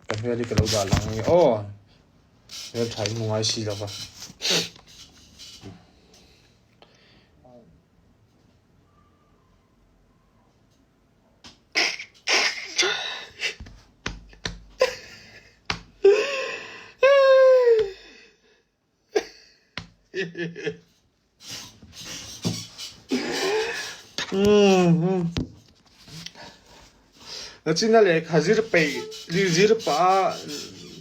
cái này đi cái lâu đà lăng ô em thấy ngoài xì đâu vậy nó chỉ là lấy khá dữ bể dữ pa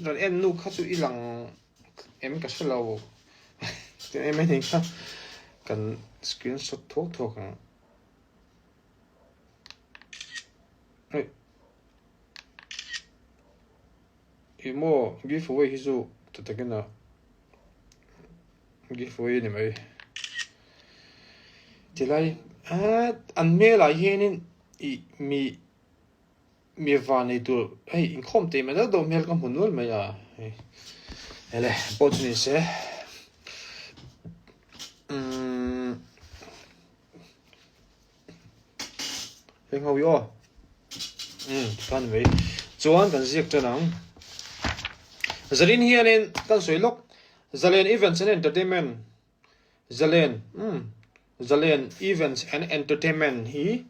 rồi em nu khá tụi lăng em cái số lâu em ấy khá cần screenshot thuốc thuốc à 이모 giveaway hizu tatakena giveaway ni mai tilai an me la hianin I mi vani tu hey in khom te ma do mel kam hunul mai a ele pot ni se heng ho yo kan mai chuan kan ziak chanang Zalin hianin kan soilok Zalen Events and Entertainment Zalen Events and Entertainment hi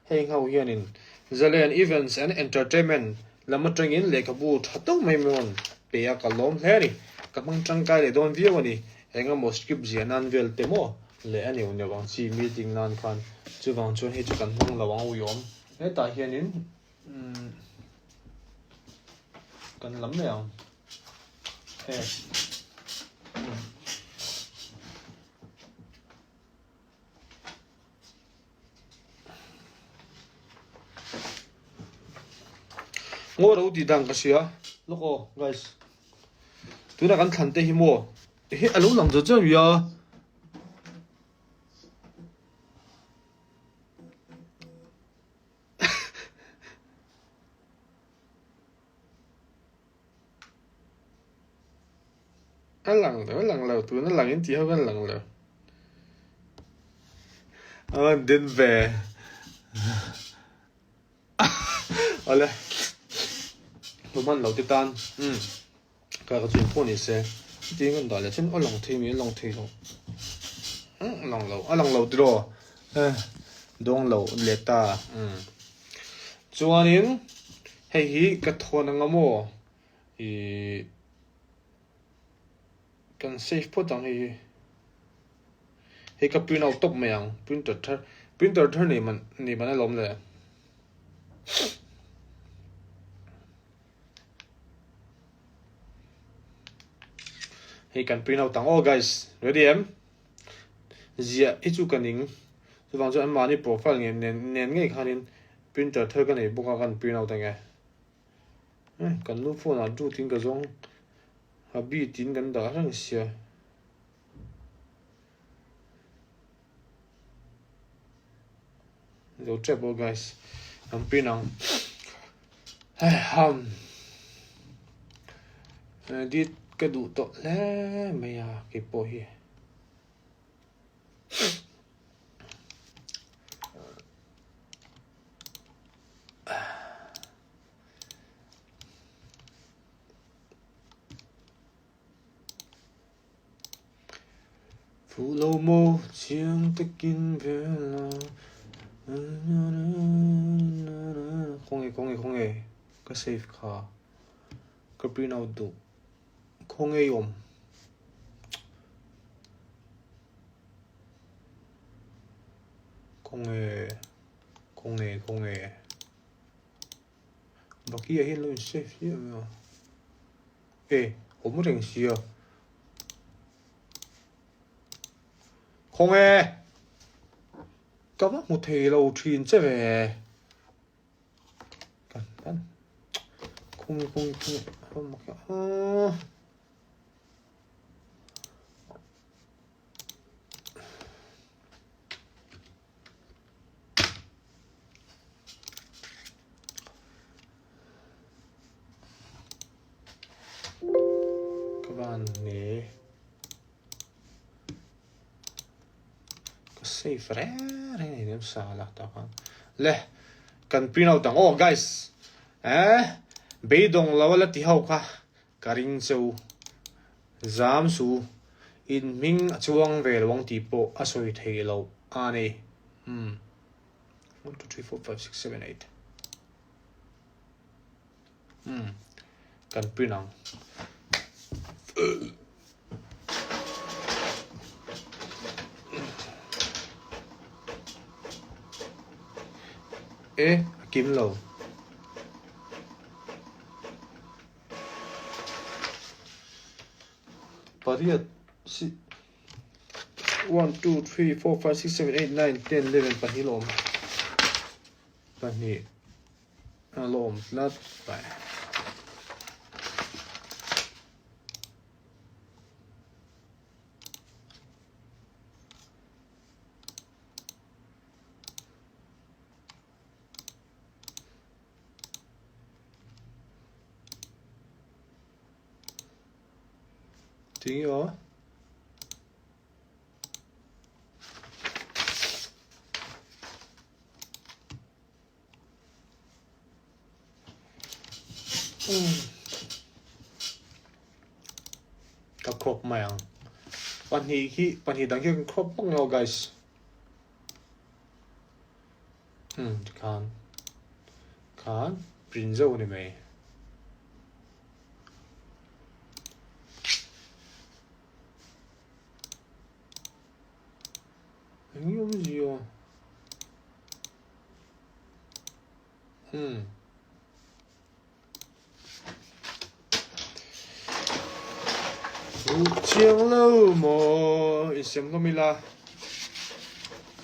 heng ho hianin Zalen Events and Entertainment lamatangin lekabu thatau mai mon pe a kalom heri kamang tangkai le don view ani henga mo skip zianan vel temo le ani unya wang chi meeting nan khan chu wang chon hi chu kan hung lawang u yom he ta hianin kan lam le ang he ngô đâu đi đằng cái gì á, loko guys, tôi đã gắn thằng tây hi mua, he alo lòng giờ chơi gì à, anh lằng lờ, tôi nó lằng đến chỉ hơn anh lằng lờ, anh đến về, ale tụi mình lâu titan cái chuyện phone này sẽ tiếng anh đòi là chân lòng thì mình lòng thì không lòng lâu rồi đông lâu lệ ta cho nên hay hi cái thôn nó ngamo thì cần save put đằng hay cái pin auto top mày printer này mình nó lom rồi he can print out tang all guys ready em zia ichu kaning so wang cho mani profile nen nge khanin printer thơ cái này buka kan print out nge kan lu phone a du tin ka zong ha bi tin kan da rang sia yo trouble guys I'm print out đi cái đủ tội lẽ mày à cái bồi phụ lâu mô chiang tất kinh về là không hề cái save cả cái print out đủ không hề ôm không hề và kia hết luôn save gì mà không có thành gì à không hề các bác một thầy lâu truyền sẽ về cẩn thận không mặc các bạn này có save ra đây này em xả lạc tao con lẹ cần print out tao oh guys bây dong lao là tí hậu kha karing châu giám su in minh chuang về lông tí bộ à soi thầy lâu này 1 2 3 4 5 6 7 8 cần pin nào kiếm lâu But here, 1, 2, 3, 4, 5, 6, 7, 8, 9, 10, 11 Pani lom Pani lom Lát phải tiếng đó các crop mày ang pan hi đang cái crop bông nhau guys can print dâu này mày Anh gì à? Chiang lâu mà xem nó mi la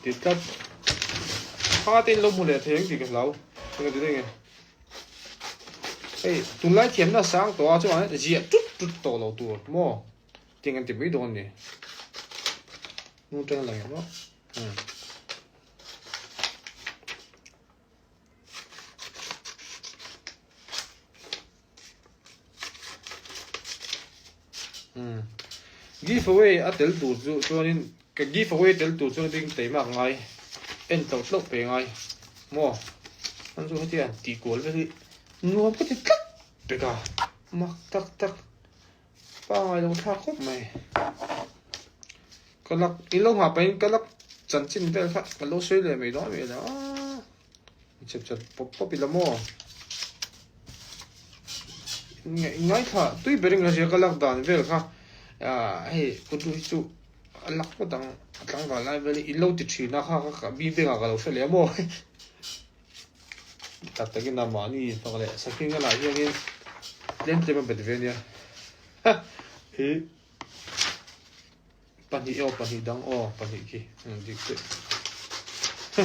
tiết cắt pha tên lâu một lẻ thế thì cái lâu cái gì đấy cái tuần lại thêm là sáng tối cho anh gì chút chút tổ lâu tuổi mò tiếng anh tìm mấy đồ này nung chân là nó giveaway at tel tu cho nên cái giveaway tel tu cho nên tế mặc ngay en tàu tốc về ngay mua anh dùng hết tiền tỷ cuốn với nuông cái gì cắt để cả mặc tắc tắc ba ngày đâu tha khóc mày cái lắc in lâu hòa bên cái lắc chân chín về phát cái lô suy lệ mày đó mày đó chật chật bóp bị làm mua ngay thà tuy bên là gì cái lắc đàn về cả hey con chú lắc có tăng vào lại về lâu thì chỉ nó khác cả bi về cả lô suy lệ mua đặt cái nào mà đi phải là sau khi cái này như lên trên bên về nha thì pan hi dang pan hi ki dik te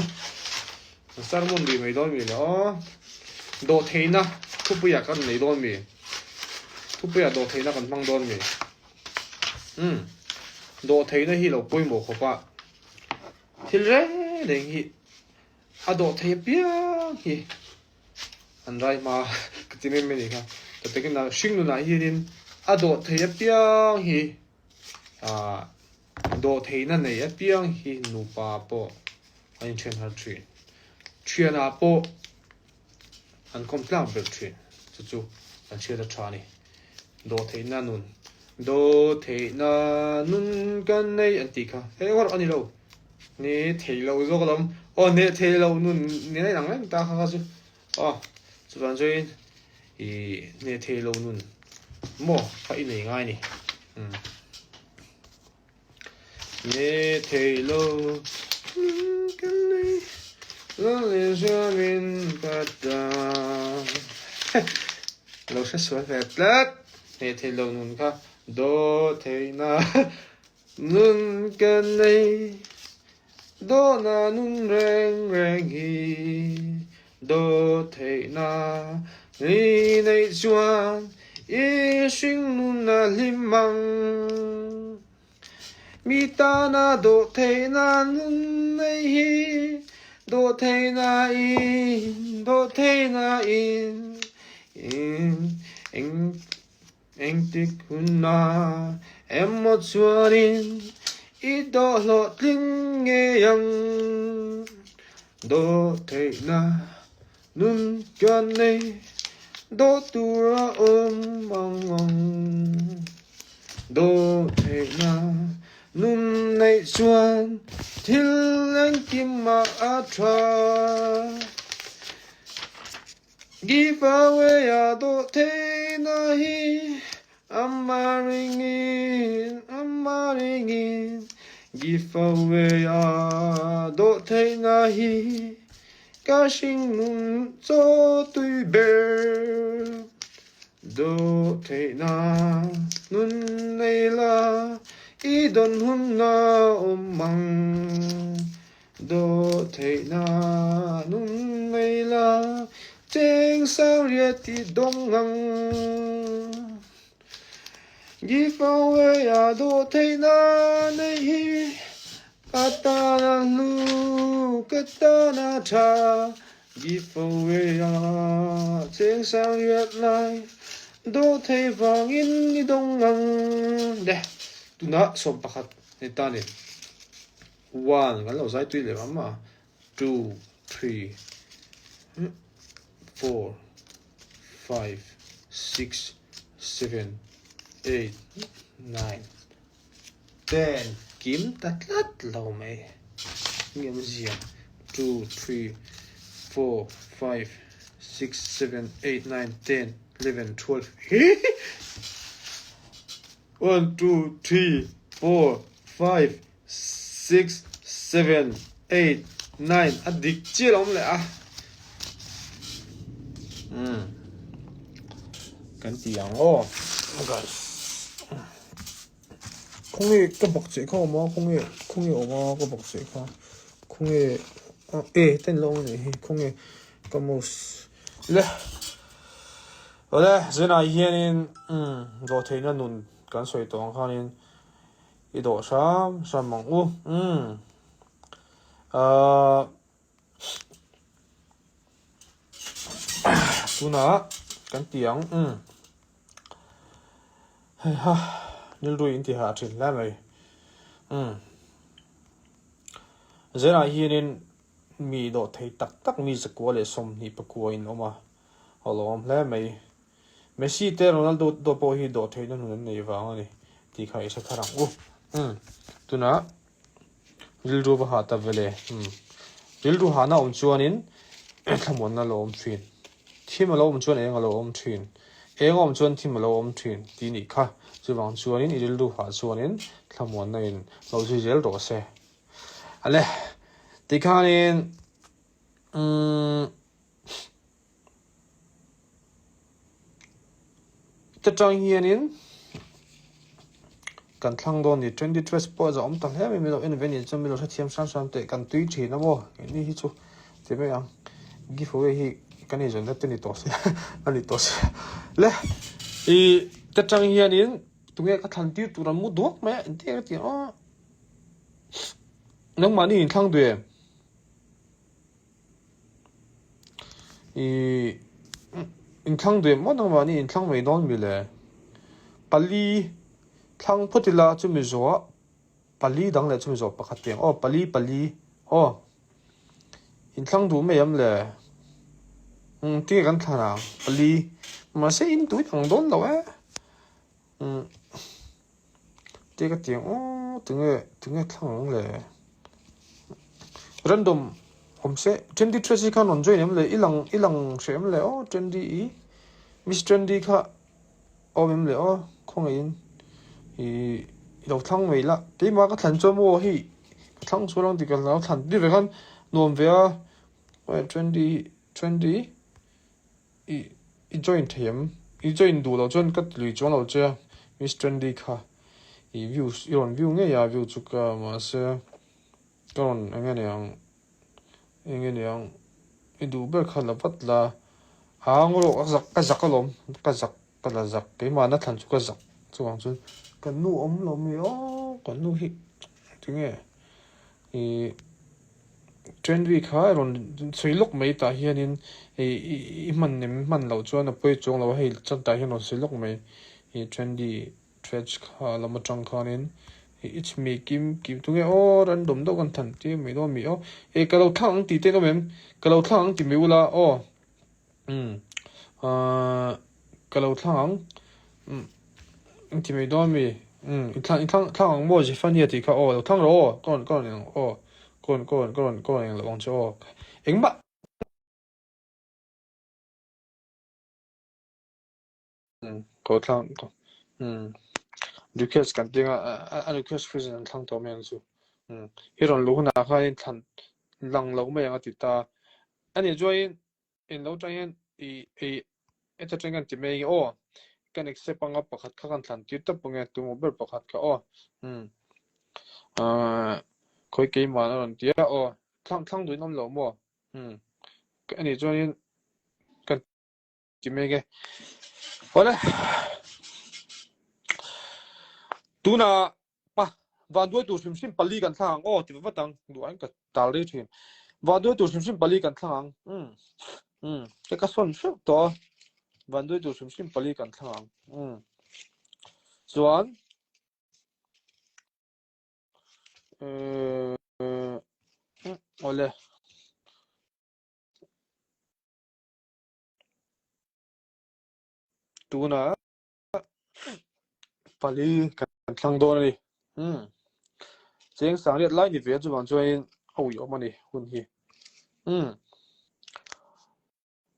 sarmon bi mai don mi lo do theina thupuya kan nei don mi thupuya do theina kan mang don mi do theina hi lo poi mo khopa thil re deng hi a do the pia hi an rai ma katine me ni kha takin na shing nu na hi din a do the pia hi đồ thấy nó này biếng hi nụ ba bộ anh chuyên hạt chuyên à bộ anh không làm được chuyên chú anh chưa được trả này đồ thấy nó nun cái này anh tí cả hey what anh đi đâu nè thấy lâu rồi lắm nè thấy lâu nun nè này nặng lắm ta khá chứ chú bạn chơi nè thấy lâu nun mua phải này ngay này nè thấy lâu cái này lo lên cho mình bắt đầu lâu sẽ sửa đẹp lắm nè thấy lâu nun cả do thấy na nun cái này do na nun reng reng hi do thấy na ni này chuan y sinh nun na lim mang mi ta na do thấy na nun này hi do thấy na in anh tiếc hun na em một chuanin ít đó lọt linh nghe yang do thấy na nun cho này do tura mong do thế na nun này xuân thil lên kim ma atra give away a do thế na hi I'm marrying in give away a do thế na hi ca sinh nun cho tùy bề do thế na nun này là ý đơn hun na ôm măng do thế na nun này là trên sao riết thì đông ngang give away a do thế na này hi katana lu katana cha give away a trên sao riết lại do thế vang in đi đông ngang đây tu na som pakhat ni tani 1 kan lo sai tui le ma 2 3 4 5 6 7 8 9 10 kim tatlat lo mai ngem ziam 2 3 4 5 6 7 8 9 10 11 12 1 2 3 4 5 6 7 8 9 adik chi lom le a kan tiang o gal 콩이 깜박지 가 엄마 콩이 엄마 깜박지 가 콩이 땐 로네 콩이 까모스 le ole zena hianin do theina nun kan soi tong khanin I do sam mong u tuna kan tiang hay ha nil ru in ti ha thin la mai zena hianin mi do thei tak mi zakwa le som ni pakua in oma holom le mai Messi te Ronaldo do po hi do theina nun nei wang ani ti khai sa tharang u tuna rilru ba hata vele rilru hana chuanin thamon na lo thin thim lo chuan eng lo thin eng chuan thim lo thin ti ni kha chuwang chuanin rilru ha chuanin thamon na in lo ji zel ro se ale ti khanin Tachang hianin kan thlang don ni 23 sport za om tam he mi lo en veni chom mi lo thiam sam te kan tui thi na mo ni hi chu te me yang giveaway hi kan ni jon te ni to se ani to se le I tachang hianin tunge ka than ti turan mu dok me te ti nang mani in thlang de in thlang de mo nang mani in thlang mai don mi le pali thlang photila chumi zo pali dang le chumi zo pakhat tiang pali in thlang du me yam le ti kan thana pali ma se in tu thang don lo ti ka tiang tunge thlang le random homse trendy tracy kan on join em le ilang shem le trendy miss trendy kha em le khong in I lo thlang mai la ti ma ka thlan cho mo hi thlang so lang ti ka lo thlan di ve kan nom ve trendy I join them I join du lo jon kat lui chon lo che miss trendy kha I view nge ya view chu ka ma se kon angene yang I du ber kha la pat la angro ka zak lom ka la zak ke ma na thlan chu ka zak chuang chun kan nu om lo mi kan nu hi tinge I trendy kha ron soilok mai ta hianin I man lo chuan a poi chong lo hei chan ta hian on soilok mai I trendy stretch kha lama chang khanin it's me kim tunge random do kan than ti me do mi ka lo thang ti te no mem ka lo thang ti me ula kalau thang thì mấy đó mi thang mua gì phân thì cả thang rồi con này con này là ông cho anh bạn có thang request kan tinga a request president thang to men su iron lu na kha in than lang lo me anga ti ta ani join in lo train i eta train kan ti me kan accept anga pakhat kha kan than ti ta punge tu mo ber pakhat ka khoi ke ma na ron tia thang du nom lo mo ani join kan ti me ge wala tu na pa van doi tu sim pali kan thang ti va tang du an ka tal ri thin van doi tu sim pali kan thang cái cá son phước to van đôi tu sim pali kan thang chuan ole tuna pali kan thang do ni cheng sang riat lai ni ve chu wan chuan au yo mani hun hi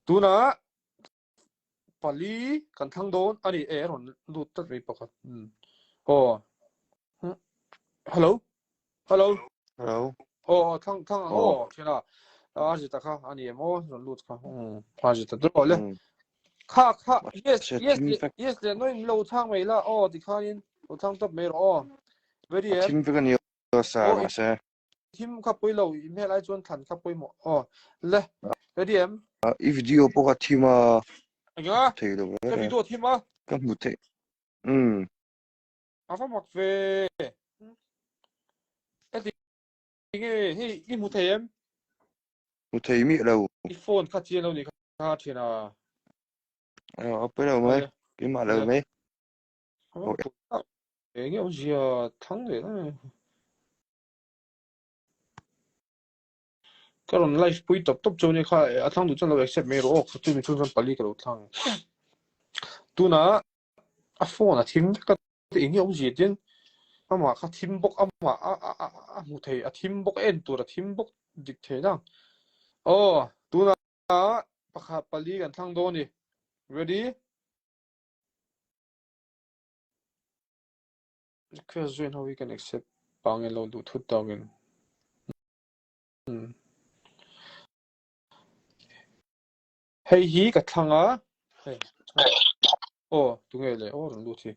tuna pali kan thang don ani ron lut tat ve pakhat hello hello thang thina aji ta kha ani emo ron lut kha aji ta do le kha yes le noi lo thang mai la ti kha in lo thang top mai ro very Team vegan yo sa ma se team kha poi lo me lai chuan than kha poi mo le very i video po ka team a anga thei lo ka re video team a ka mu te afa mak ve eti nge hi i mu them mu thei mi lo i phone kha chian lo ni kha thina a pe lo mai ki ma lo mai nge o ji thang le karon life pui top chone kha athang du chan lo accept me ro tu mi chun pali ka lo thang tuna a phone a thim ka inge o ji tin ama kha thim bok ama a mu thei a thim bok en tur a thim bok dik thei dang tuna pakha pali kan thang do ni ready request join how we can accept pangel lo du thut tawin hei hi ka thanga hei tunge le ron lu thi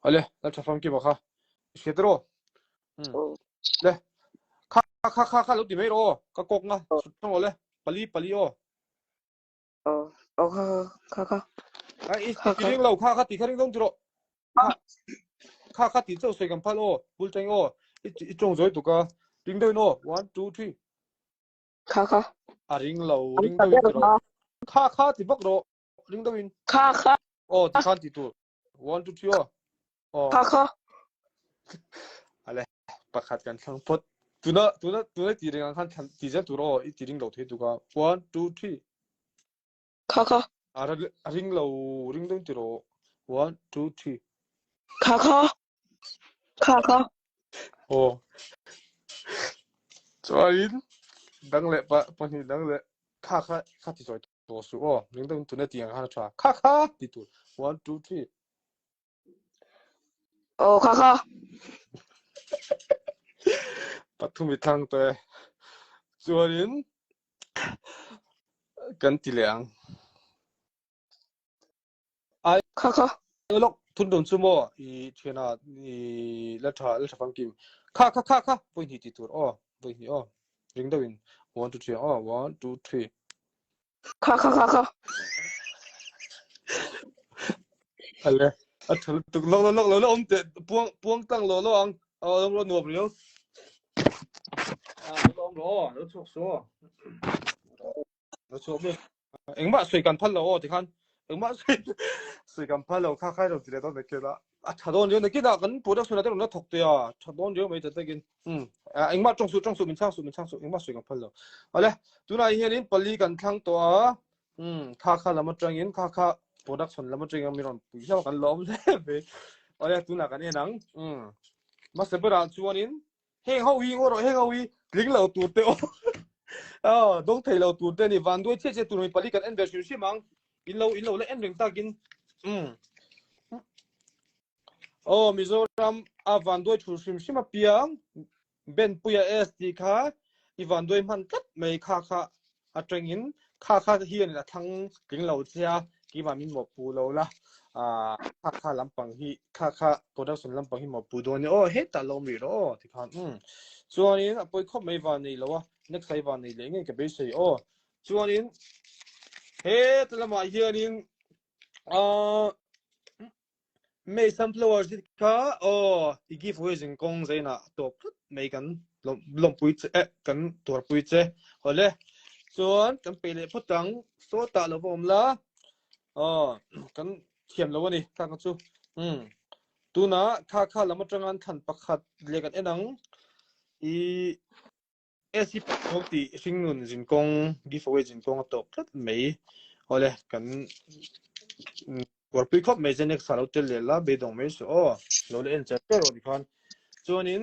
ale la chafam ki bakha iskedro le kha lu di mai ro ka kok nga sutong ole pali kha ai ti ring lo kha ti kharing dong jro kha ti chau soi kam phalo bul chang i chong zoi tu ka ring doi no 1 2 3 kha a ring doi jro kha ti bok ro ring doi in kha ti khan ti tu 1 2 3 kha ale pakhat kan thang pot tuna ti ring khan ti ja tu ro i ti ring lo the tu ka 1 2 3 kha ring doi ti ro 1 2 3 kha Chuanin dang le pa ni dang le kha ti choi to su ring dong tu na ti ang ha cha kha ti tu 1 2 3 kha pathumi thang te chuanin kan ti leang ai kha lok thun dong chu mo i thena i la tha phang kim kha poi ni ti tur poi ni ring dong in 1 2 3 1 2 3 kha ale a thul tu lo om te puang tang lo ang lo nuop lo lo chok so lo chok be eng ma sui kan phal lo ti khan eng ma sui kan phal lo kha khai lo ti le to ne ke la 차돈 저 느끼다 간 production 나도 나 톡대야 차돈 저 mấy 되긴 anh mắt trong số mình sang số anh mắt suy gặp phải rồi ale tu này hiện in pali kan thang to kha lama trangin kha production lama trangin miron puisa kan lom le be ale tu na kan enang ma separa chuanin heng hawi ngoro heng hawi ling lo tu te o dong thei lo tu te ni van doi che tu noi pali kan en version si mang in lo le en reng takin Mizoram van doi chu sim sima piang ben puya SD kha ivan doi man kat mai kha atengin kha hian la thang king lo chia ki ma min mo pu lo la kha lampang hi kha production lampang hi mo pu do ni he ta lo mi ro ti khan chuanin apoi khop mai van nei lo wa next sai van nei le nge ke be sei chuanin he tlama hianin mấy sunflower thì cả đi giveaway thành công rồi na top mấy cái lồng bụi cáiตัวbụi chế hồi lẽส่วนcáiไปเลยพูดถึงsố tạ làผมละcái thiểm là vậyข้าก็ชูตัวน่ะข้าแล้วมาจังงันทันประคัดเรียกกันเอ็นังอีสิบหกที่สิ่งนู้นจินกง giveaway จินกงตัวไม่hồi lẽกันWork pick up ไม่ใช่ next สาวเตลเลล่ะเบดงไม่ใช่โลเลนเจอร์โรดิคอนส่วนนี้